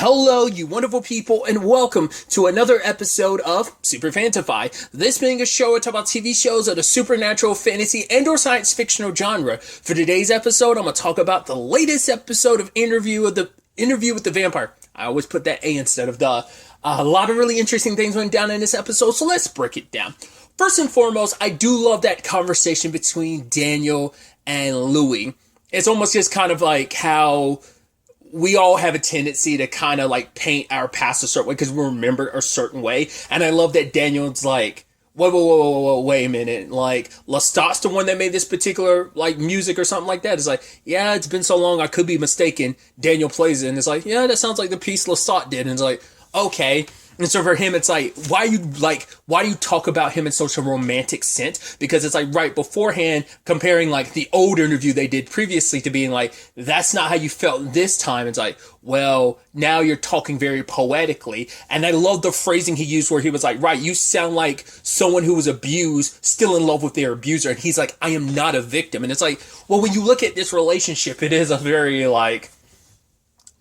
Hello, you wonderful people, and welcome to another episode of Super-Fanta-Fi. This being a show I talk about TV shows of the supernatural, fantasy, and/or science fictional genre. For today's episode, I'm going to talk about the latest episode of Interview with the Vampire. I always put that A instead of the. A lot of really interesting things went down in this episode, so let's break it down. First and foremost, I do love that conversation between Daniel and Louis. It's almost just kind of like how we all have a tendency to kind of like paint our past a certain way because we remember a certain way. And I love that Daniel's like, whoa, wait a minute. Like, Lestat's the one that made this particular like music or something like that. It's like, yeah, it's been so long, I could be mistaken. Daniel plays it and it's like, yeah, that sounds like the piece Lestat did. And it's like, okay. And so for him, it's like, why do you talk about him in such a romantic sense? Because it's like right beforehand, comparing like the old interview they did previously to being like, that's not how you felt this time. It's like, well, now you're talking very poetically. And I love the phrasing he used where he was like, right, you sound like someone who was abused, still in love with their abuser. And he's like, I am not a victim. And it's like, well, when you look at this relationship, it is a very like,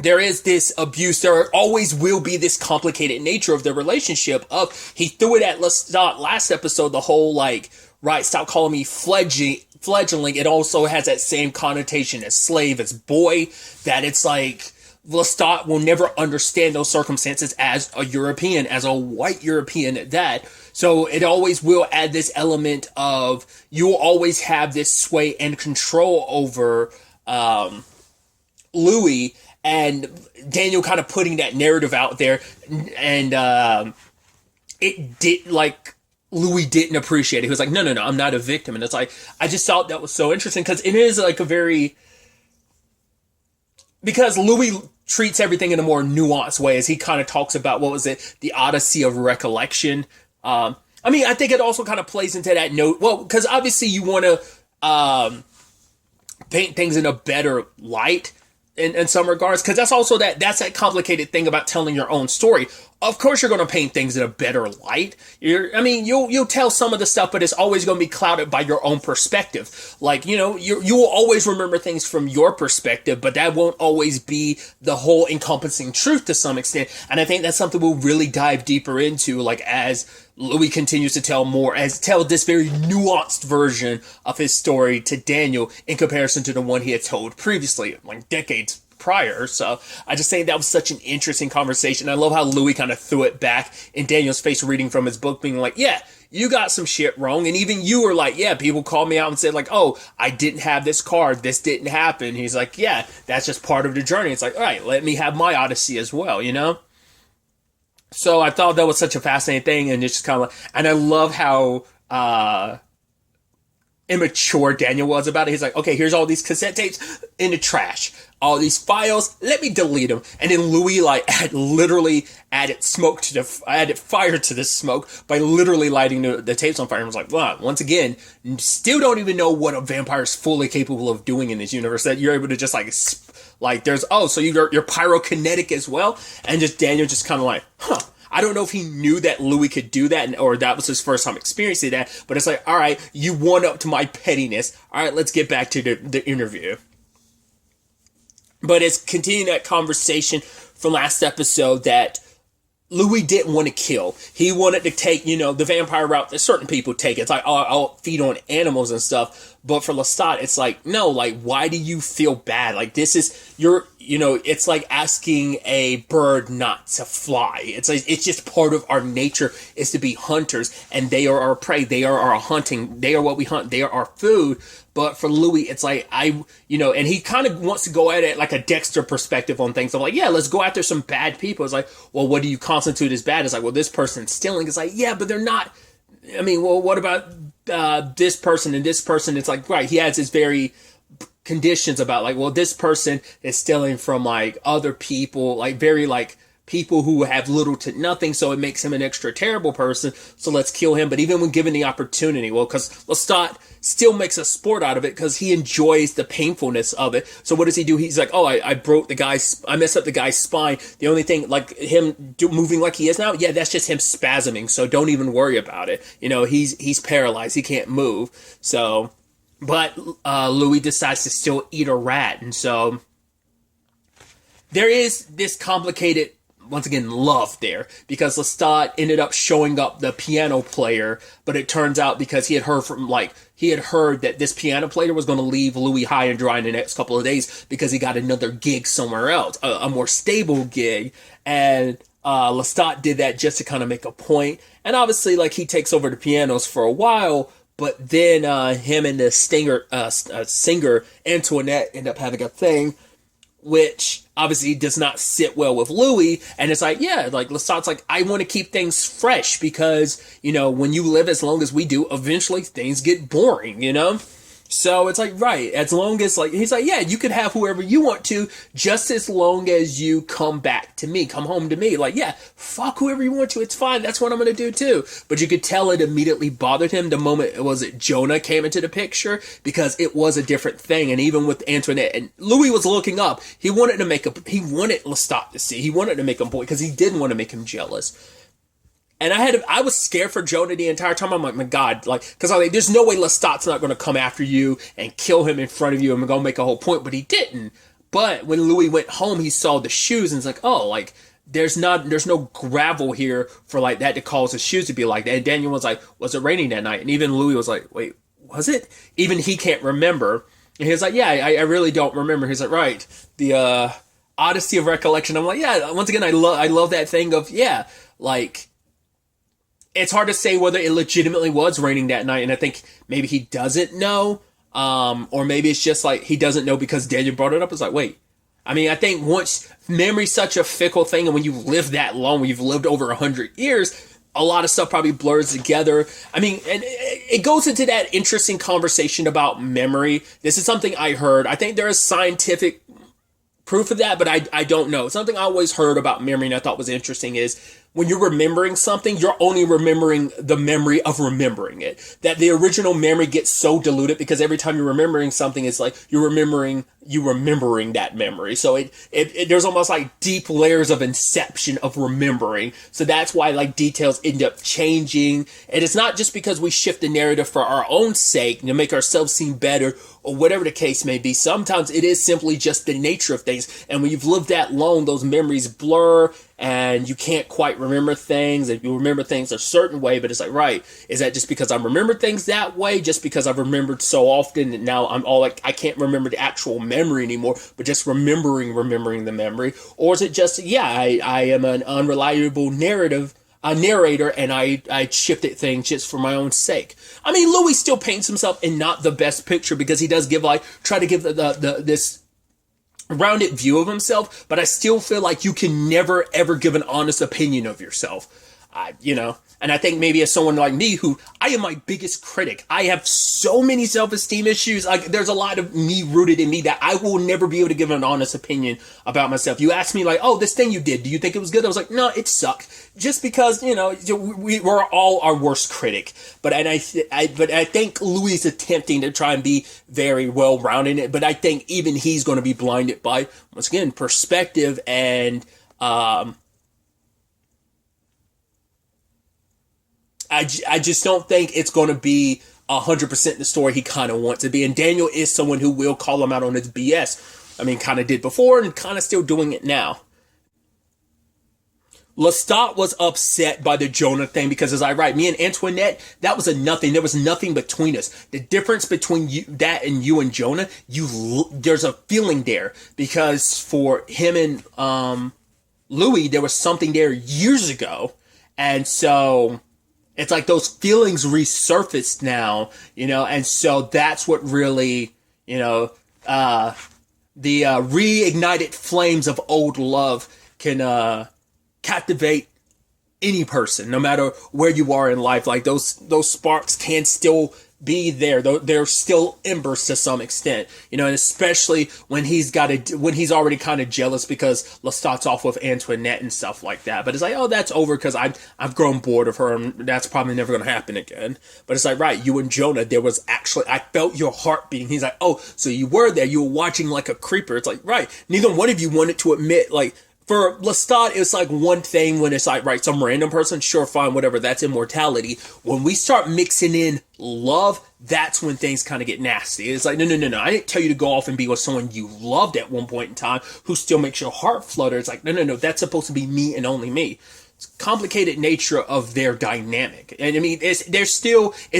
there is this abuse. There always will be this complicated nature of the relationship of, he threw it at Lestat last episode, the whole like, right, stop calling me fledgling. It also has that same connotation as slave, as boy, that it's like, Lestat will never understand those circumstances as a European, as a white European at that. So it always will add this element of, you will always have this sway and control over, Louis, and Daniel kind of putting that narrative out there, and it did, like, Louis didn't appreciate it. He was like, no, I'm not a victim. And it's like, I just thought that was so interesting because it is like a very, because Louis treats everything in a more nuanced way as he kind of talks about, what was it, the Odyssey of Recollection. I mean, I think it also kind of plays into that note, well, because obviously you want to paint things in a better light in some regards, because that's also that's that complicated thing about telling your own story. Of course, you're going to paint things in a better light. You'll tell some of the stuff, but it's always going to be clouded by your own perspective. Like, you will always remember things from your perspective, but that won't always be the whole encompassing truth to some extent. And I think that's something we'll really dive deeper into, like as Louis continues to tell this very nuanced version of his story to Daniel in comparison to the one he had told previously, like decades prior. So I just think that was such an interesting conversation. I love how Louis kind of threw it back in Daniel's face, reading from his book, being like, yeah, you got some shit wrong. And even you were like, yeah, people called me out and said like, oh, I didn't have this card. This didn't happen. He's like, yeah, that's just part of the journey. It's like, all right, let me have my Odyssey as well, So I thought that was such a fascinating thing, and it's just kind of like, and I love how immature Daniel was about it. He's like, okay, here's all these cassette tapes in the trash, all these files, let me delete them. And then Louis literally added fire to the smoke by literally lighting the tapes on fire. And was like, wow, once again, still don't even know what a vampire is fully capable of doing in this universe, that you're able to just like there's, so you're pyrokinetic as well. And just Daniel just kind of like, I don't know if he knew that Louis could do that, or that was his first time experiencing that, but it's like, all right, you won up to my pettiness. All right, let's get back to the interview. But it's continuing that conversation from last episode that Louis didn't want to kill. He wanted to take, the vampire route that certain people take. It's like, oh, I'll feed on animals and stuff. But for Lestat, it's like, no, like, why do you feel bad? Like, this is it's like asking a bird not to fly. It's like, it's just part of our nature is to be hunters, and they are our prey. They are our hunting. They are what we hunt. They are our food. But for Louis, it's like, and he kind of wants to go at it like a Dexter perspective on things. I'm like, yeah, let's go after some bad people. It's like, well, what do you constitute as bad? It's like, well, this person's stealing. It's like, yeah, but they're not. I mean, well, what about this person and this person? It's like, right, he has his very conditions about like, well, this person is stealing from like other people, like very like people who have little to nothing, so it makes him an extra terrible person, so let's kill him. But even when given the opportunity, well, because Lestat still makes a sport out of it because he enjoys the painfulness of it. So what does he do? He's like, oh, I messed up the guy's spine. The only thing, like him moving like he is now, yeah, that's just him spasming, so don't even worry about it. He's paralyzed, he can't move. So, but Louis decides to still eat a rat, and so there is this complicated, once again, love there, because Lestat ended up showing up the piano player, but it turns out because he had heard that this piano player was going to leave Louis high and dry in the next couple of days because he got another gig somewhere else, a more stable gig, and Lestat did that just to kind of make a point, and obviously, like, he takes over the pianos for a while, but then him and the singer Antoinette end up having a thing, which obviously does not sit well with Louis, and it's like, yeah, like, Lestat's like, I want to keep things fresh, because, you know, when you live as long as we do, eventually things get boring, you know? So it's like, right, as long as, like, he's like, yeah, you can have whoever you want to, just as long as you come back to me, come home to me. Like, yeah, fuck whoever you want to, it's fine, that's what I'm gonna do too. But you could tell it immediately bothered him the moment, Jonah came into the picture, because it was a different thing. And even with Antoinette, and Louis was looking up, he wanted Lestat to see, he wanted to make him point, because he didn't want to make him jealous. And I was scared for Jonah the entire time. I'm like, my God, like, because I'm like, there's no way Lestat's not going to come after you and kill him in front of you and going to make a whole point, but he didn't. But when Louis went home, he saw the shoes and it's like, oh, like, there's no gravel here for, like, that to cause his shoes to be like that. And Daniel was like, was it raining that night? And even Louis was like, wait, was it? Even he can't remember. And he was like, yeah, I really don't remember. He's like, right, the odyssey of recollection. I'm like, yeah, once again, I love that thing of, yeah, like, it's hard to say whether it legitimately was raining that night, and I think maybe he doesn't know, or maybe it's just like he doesn't know because Daniel brought it up. It's like, wait, I mean, I think once memory's such a fickle thing, and when you live that long, when you've lived over 100 years, a lot of stuff probably blurs together. I mean, and it goes into that interesting conversation about memory. This is something I heard. I think there is scientific proof of that, but I don't know. Something I always heard about memory and I thought was interesting is when you're remembering something, you're only remembering the memory of remembering it. That the original memory gets so diluted because every time you're remembering something, it's like you're remembering that memory. So it there's almost like deep layers of inception of remembering. So that's why like details end up changing. And it's not just because we shift the narrative for our own sake to make ourselves seem better or whatever the case may be. Sometimes it is simply just the nature of things. And when you've lived that long, those memories blur and you can't quite remember things, and you remember things a certain way, but it's like, right, is that just because I remember things that way, just because I've remembered so often and now I'm all like, I can't remember the actual memory anymore, but just remembering the memory? Or is it just, yeah, I am an unreliable narrator and I shifted things just for my own sake? I mean, Louis still paints himself in not the best picture because he does try to give this rounded view of himself, but I still feel like you can never ever give an honest opinion of yourself. And I think maybe as someone like me, who I am my biggest critic, I have so many self-esteem issues. Like there's a lot of me rooted in me that I will never be able to give an honest opinion about myself. You ask me like, oh, this thing you did, do you think it was good? I was like, no, it sucked. Just because, we're all our worst critic. But I think Louis is attempting to try and be very well-rounded in it. But I think even he's going to be blinded by, once again, perspective and, I just don't think it's going to be 100% the story he kind of wants to be. And Daniel is someone who will call him out on his BS. I mean, kind of did before and kind of still doing it now. Lestat was upset by the Jonah thing because, as I write, me and Antoinette, that was a nothing. There was nothing between us. The difference between you and Jonah, there's a feeling there because for him and Louis, there was something there years ago, and so it's like those feelings resurfaced now, and so that's what really, the reignited flames of old love can captivate any person, no matter where you are in life. Like those sparks can still be there. They're still embers to some extent, and especially when he's already kind of jealous because Lestat's off with Antoinette and stuff like that. But it's like, oh, that's over because I've grown bored of her and that's probably never going to happen again. But it's like, right, you and Jonah, there was actually, I felt your heart beating. He's like, oh, so you were there, you were watching like a creeper. It's like, right, neither one of you wanted to admit, like, for Lestat, it's like one thing when it's like, right, some random person, sure, fine, whatever, that's immortality. When we start mixing in love, that's when things kind of get nasty. It's like, no, I didn't tell you to go off and be with someone you loved at one point in time who still makes your heart flutter. It's like, no, that's supposed to be me and only me. It's complicated nature of their dynamic. And I mean, it's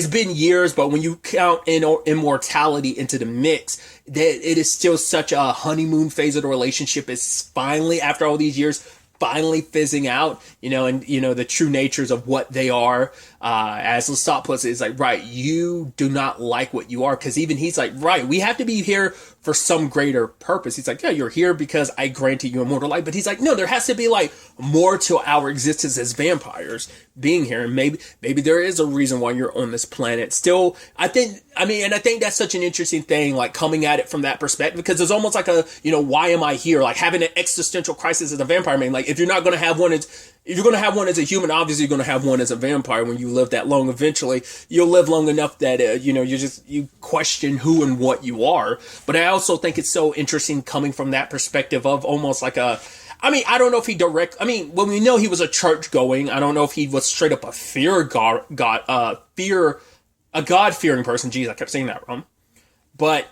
been years, but when you count immortality into the mix, that it is still such a honeymoon phase of the relationship. Is finally, after all these years, finally fizzing out, and the true natures of what they are. As Lestat puts it, it's like, right, you do not like what you are, because even he's like, right, we have to be here for some greater purpose. He's like, yeah, you're here because I granted you immortal life, but he's like, no, there has to be like more to our existence as vampires being here, and maybe there is a reason why you're on this planet. Still, I think that's such an interesting thing, like coming at it from that perspective, because it's almost like why am I here? Like having an existential crisis as a vampire man. Like if you're going to have one as a human, obviously you're going to have one as a vampire. When you live that long, eventually you'll live long enough that you question who and what you are. But I also think it's so interesting coming from that perspective of almost like I don't know if he when we know he was a church going, I don't know if he was straight up a God-fearing person. Jeez, I kept saying that wrong. But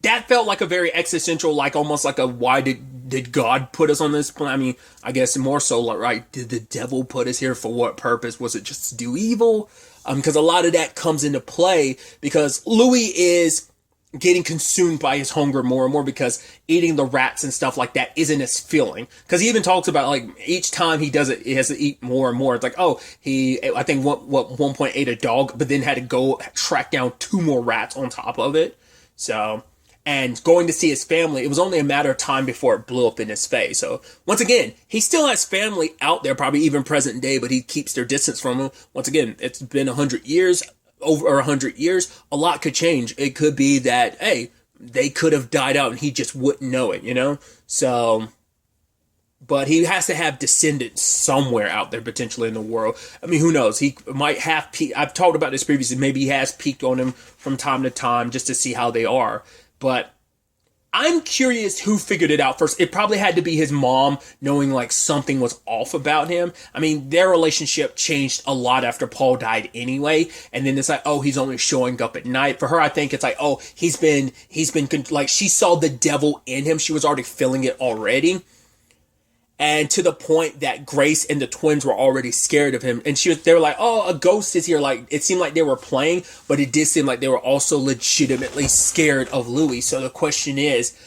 that felt like a very existential, like almost like a why did God put us on this planet? I mean, I guess more so like, right, did the devil put us here for what purpose? Was it just to do evil? Because a lot of that comes into play because Louis is getting consumed by his hunger more and more, because eating the rats and stuff like that isn't his feeling. Because he even talks about like each time he does it, he has to eat more and more. It's like, I think one point ate a dog, but then had to go track down 2 more rats on top of it. So, and going to see his family, it was only a matter of time before it blew up in his face. So once again, he still has family out there, probably even present day, but he keeps their distance from him. Once again, it's been 100 years. Over 100 years, a lot could change. It could be that, hey, they could have died out and he just wouldn't know it, So, but he has to have descendants somewhere out there potentially in the world. I mean, who knows? He might have I've talked about this previously. Maybe he has peeked on them from time to time just to see how they are. But I'm curious who figured it out first. It probably had to be his mom, knowing like something was off about him. I mean, their relationship changed a lot after Paul died anyway. And then it's like, oh, he's only showing up at night. For her, I think it's like, oh, he's been like, she saw the devil in him. She was already feeling it already. And to the point that Grace and the twins were already scared of him. And they were like, oh, a ghost is here. Like, it seemed like they were playing, but it did seem like they were also legitimately scared of Louis. So the question is,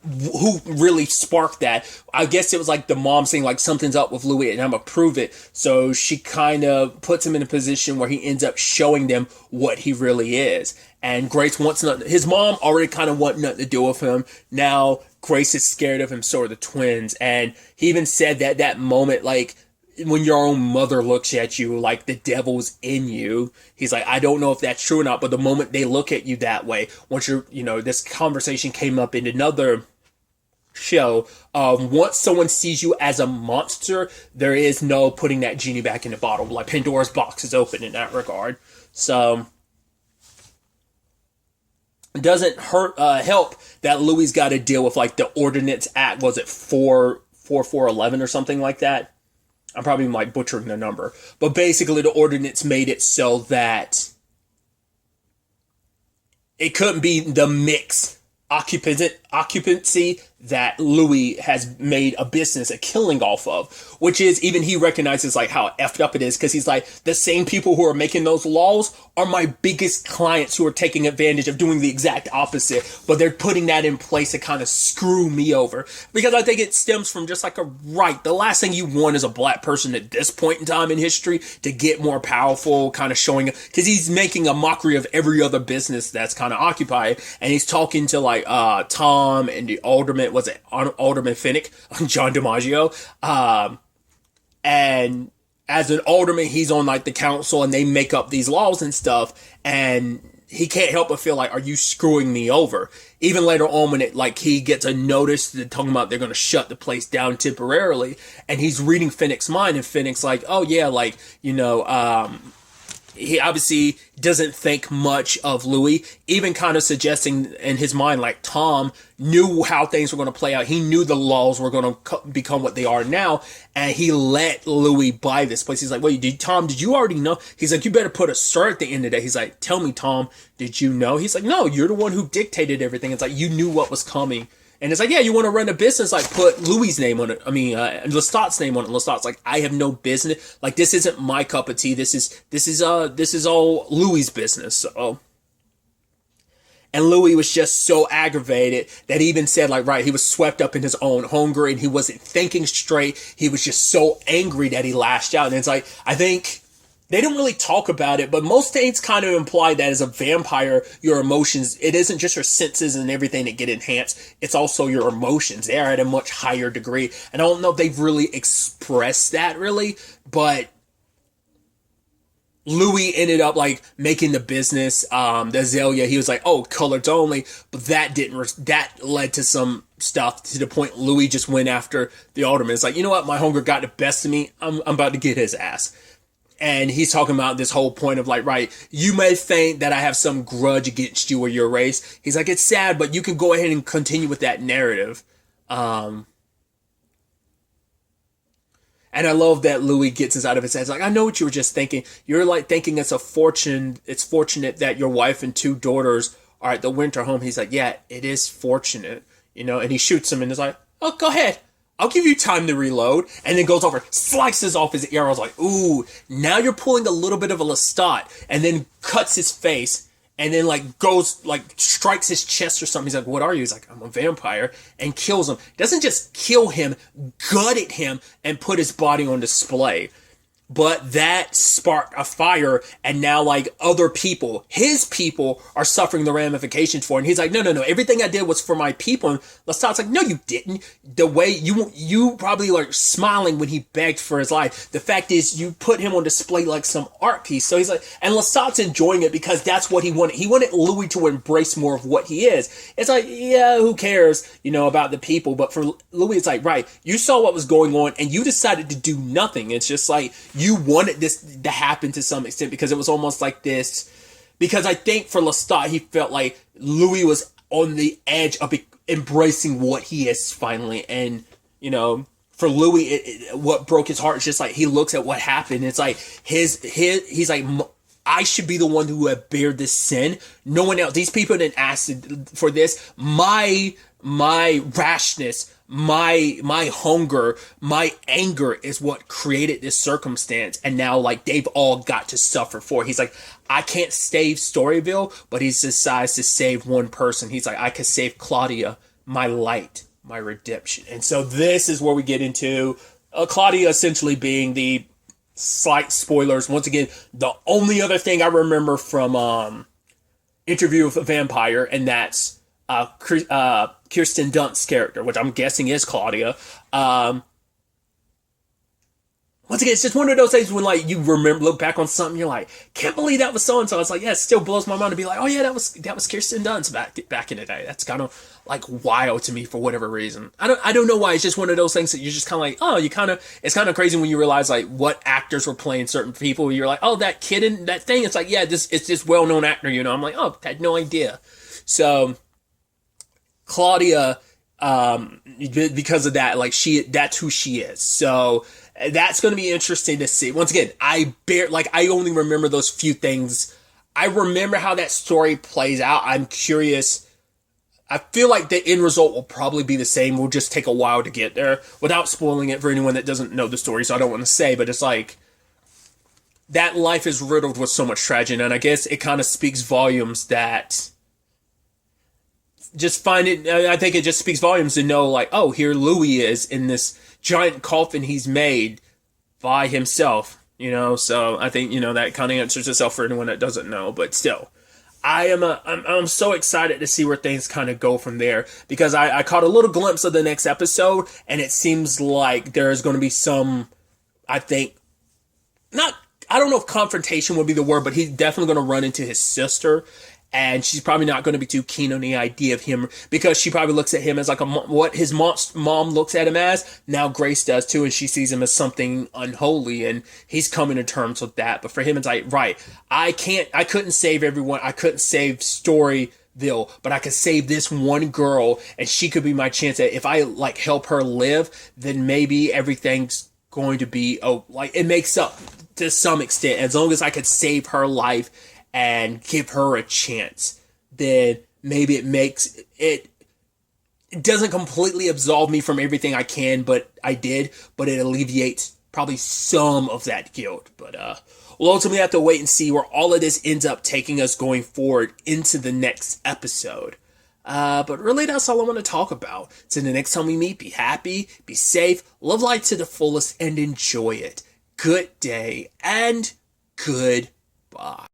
who really sparked that? I guess it was like the mom saying like something's up with Louis and I'm gonna prove it. So she kind of puts him in a position where he ends up showing them what he really is. And Grace wants nothing. His mom already kind of want nothing to do with him. Now Grace is scared of him, so are the twins. And he even said that moment, like, when your own mother looks at you like the devil's in you, he's like, I don't know if that's true or not, but the moment they look at you that way, once this conversation came up in another show, once someone sees you as a monster, there is no putting that genie back in the bottle. Like, Pandora's box is open in that regard. So it doesn't help that Louis got to deal with like the Ordinance Act. Was it 4411 or something like that? I'm probably like butchering the number, but basically the ordinance made it so that it couldn't be the mix occupancy that Louis has made a business, a killing off of, which is, even he recognizes like how effed up it is, because he's like, the same people who are making those laws are my biggest clients who are taking advantage of doing the exact opposite, but they're putting that in place to kind of screw me over. Because I think it stems from just like the last thing you want is a black person at this point in time in history to get more powerful, kind of showing, because he's making a mockery of every other business that's kind of occupied, and he's talking to like Tom and the alderman, was it Alderman Finnick, John DiMaggio, and as an alderman, he's on like the council, and they make up these laws and stuff, and he can't help but feel like, are you screwing me over? Even later on, when he gets a notice that talking about they're going to shut the place down temporarily, and he's reading Finnick's mind, and Finnick's like, oh yeah, he obviously doesn't think much of Louis, even kind of suggesting in his mind, like, Tom knew how things were going to play out. He knew the laws were going to become what they are now, and he let Louis buy this place. He's like, wait, Tom, did you already know? He's like, you better put a sir at the end of the day. He's like, tell me, Tom, did you know? He's like, no, you're the one who dictated everything. It's like, you knew what was coming. And it's like, yeah, you want to run a business, like, put Louis' name on it. I mean, Lestat's name on it. Lestat's like, I have no business. Like, this isn't my cup of tea. This is all Louis' business. So, and Louis was just so aggravated that he even said, like, right, he was swept up in his own hunger and he wasn't thinking straight. He was just so angry that he lashed out. And it's like, I think they don't really talk about it, but most things kind of imply that as a vampire, your emotions, it isn't just your senses and everything that get enhanced. It's also your emotions. They are at a much higher degree. And I don't know if they've really expressed that really, but Louis ended up like making the business, the Azalea. He was like, oh, colors only, but that led to some stuff to the point Louis just went after the alderman. It's like, you know what? My hunger got the best of me. I'm about to get his ass. And he's talking about this whole point of like, right, you may think that I have some grudge against you or your race. He's like, it's sad, but you can go ahead and continue with that narrative. And I love that Louis gets this out of his head. It's like, I know what you were just thinking. You're like thinking it's fortunate that your wife and 2 daughters are at the winter home. He's like, yeah, it is fortunate, and he shoots him and is like, oh, go ahead. I'll give you time to reload, and then goes over, slices off his ear. I was like, ooh, now you're pulling a little bit of a Lestat, and then cuts his face, and then like goes, like strikes his chest or something. He's like, what are you? He's like, I'm a vampire, and kills him. Doesn't just kill him, gutted him, and put his body on display. But that sparked a fire, and now like other people, his people, are suffering the ramifications for it. And he's like, no, everything I did was for my people. And Lestat's like, no, you didn't. The way you probably like smiling when he begged for his life. The fact is, you put him on display like some art piece. So he's like, and Lestat's enjoying it because that's what he wanted. He wanted Louis to embrace more of what he is. It's like, yeah, who cares, about the people. But for Louis, it's like, right, you saw what was going on and you decided to do nothing. It's just like, you wanted this to happen to some extent because it was almost like this. Because I think for Lestat, he felt like Louis was on the edge of embracing what he is finally. And, for Louis, what broke his heart is just like, he looks at what happened. It's like, he's like, I should be the one who have bared this sin. No one else. These people didn't ask for this. My rashness, my hunger, my anger is what created this circumstance. And now like they've all got to suffer for it. He's like, I can't save Storyville, but he decides to save one person. He's like, I could save Claudia, my light, my redemption. And so this is where we get into Claudia essentially being the slight spoilers. Once again, the only other thing I remember from Interview with a Vampire, and that's Kirsten Dunst's character, which I'm guessing is Claudia. Once again, it's just one of those things when like you look back on something, you're like, can't believe that was so and so. It's like, yeah, it still blows my mind to be like, oh yeah, that was Kirsten Dunst back in the day. That's kind of like wild to me for whatever reason. I don't know why. It's just one of those things that you're just kind of like, oh, it's kind of crazy when you realize like what actors were playing certain people. You're like, oh, that kid in that thing. It's like, yeah, it's this well-known actor. I'm like, oh, I had no idea. So Claudia, because of that, like that's who she is. So that's going to be interesting to see. Once again, I only remember those few things. I remember how that story plays out. I'm curious. I feel like the end result will probably be the same. We'll just take a while to get there without spoiling it for anyone that doesn't know the story. So I don't want to say, but it's like that life is riddled with so much tragedy. And I guess it kind of speaks volumes that I think it just speaks volumes to know like, oh, here Louis is in this giant coffin he's made by himself, so I think, that kind of answers itself for anyone that doesn't know, but still, I'm so excited to see where things kind of go from there, because I caught a little glimpse of the next episode, and it seems like there's going to be some, I don't know if confrontation would be the word, but he's definitely going to run into his sister. and she's probably not going to be too keen on the idea of him because she probably looks at him as like what his mom looks at him as. Now Grace does too, and she sees him as something unholy, and he's coming to terms with that. But for him, it's like, right, I couldn't save everyone. I couldn't save Storyville, but I could save this one girl, and she could be my chance that if I like help her live, then maybe everything's going to be, oh, like it makes up to some extent. As long as I could save her life and give her a chance, then maybe it doesn't completely absolve me from everything I can, but it alleviates probably some of that guilt. But we'll ultimately have to wait and see where all of this ends up taking us going forward into the next episode. But really, that's all I want to talk about. So the next time we meet, be happy, be safe, live life to the fullest, and enjoy it. Good day, and goodbye.